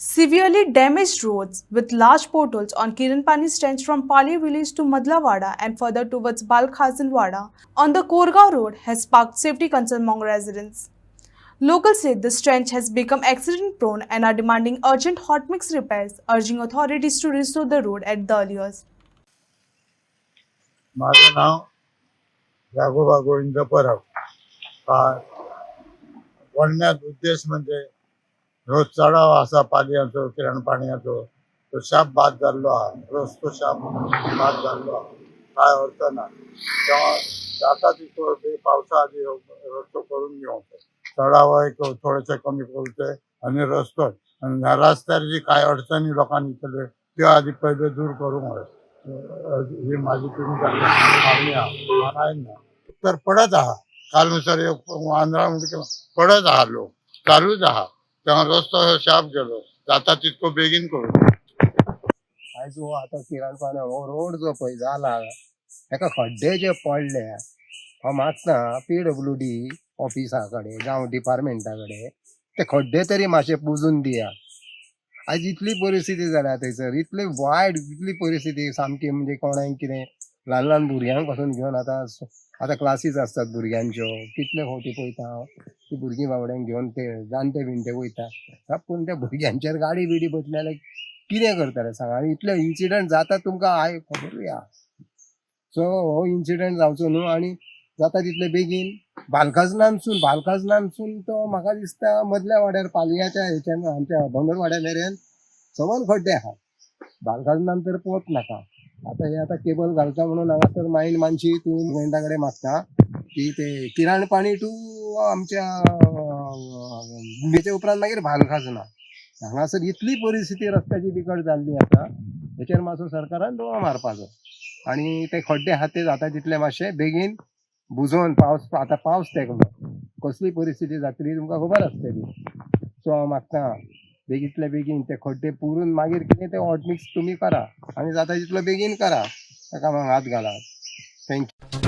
Severely damaged roads with large potholes on Kiranpani stretch from Pali village to Madlawada and further towards Balkhazanwada on the Korgaon road has sparked safety concerns among residents. Locals say the stretch has become accident prone and are demanding urgent hot mix repairs, urging authorities to restore the road at the earliest. माझं नाव राघोबा गोविंद परब. वळण्यात उद्देश म्हणजे रोज चढाव असा पालयाचो किरण पाणयाचो तो शाप बाद जाल्लो हा. रोज तो शाप बाद जाल्लो हा. काय अर्थ ना तेव्हा जाता तितको पावसा आधी रस्तो करून घेवंक चढाव थोडेसे कमी करूचे आणि रस्तो आणि ह्या रस्त्यार जी काय अडचणी लोकांनी केले त्यो आधी पहिले दूर करूंक जाय. ही माझी तुम्ही मागणी आहे ना तर पडत आहा काल नुसार आंध्रा म्हणजे पडत आहा लोक चालूच आहा तेव्हा रस्तो शाप गेलो जाता तितको बेगीन करू. आयज हो आतां किरणपाण्या हो रोड जो पळय जाला हेका खड्डे जे पडले हांव मागता PWD ऑफिसा कडेन जावं डिपार्टमेंटा कडेन ते खड्डे तरी मातशे पुजून दिया. आयज इतली परिस्थिती जाल्या थंयसर इतली वायट इतली परिस्थिती सामकी म्हणजे कोणाक कितें ल्हान ल्हान भुरग्यांक पासून घेवन आतां क्लासीस आसतात भुरग्यांच्यो कितले फावटी पळयता ती भुरगीं बाबड्यांक घेवन ते जाणटे बिणटे वयता पूण त्या भुरग्यांचेर गाडी बिडी बसली जाल्यार कितें करतले सांग. आनी इतले इन्सिडंट जाता तुमकां खबरूय आहा. सो हो इन्सिडंट जावचो न्हू आनी जाता तितले बेगीन बालखाजनानसून तो म्हाका दिसता मदल्या वाड्यार पालयाच्या हेच्यान आमच्या भंगरवाड्या मेरेन सवन खड्डे आहा. बालखाजनान तर पोवच नाका. आतां केबल घालता म्हणून हांगासर मायन मानशी तूं गव्हर्मेंटा कडेन मागता की ते किरण पाणी टू आमच्या भुमेचे उपरांत मागीर बालखाजना हांगासर इतली परिस्थिती रस्त्याची बिकट जाल्ली आसा हेचेर मातसो सरकारान दोळो मारपाचो आनी ते खड्डे आहा ते जाता तितले मातशे बेगीन बुजोवन आतां पावस तेकलो कसली परिस्थिती जातली तुमकां खबर आसतली. सो हांव मागता बेगींतले बेगीन ते खड्डे पुरून मागीर कितें ते हॉट मिक्स तुमी करा आनी जाता तितलो बेगीन करा ताका हात घालात. थँक्यू.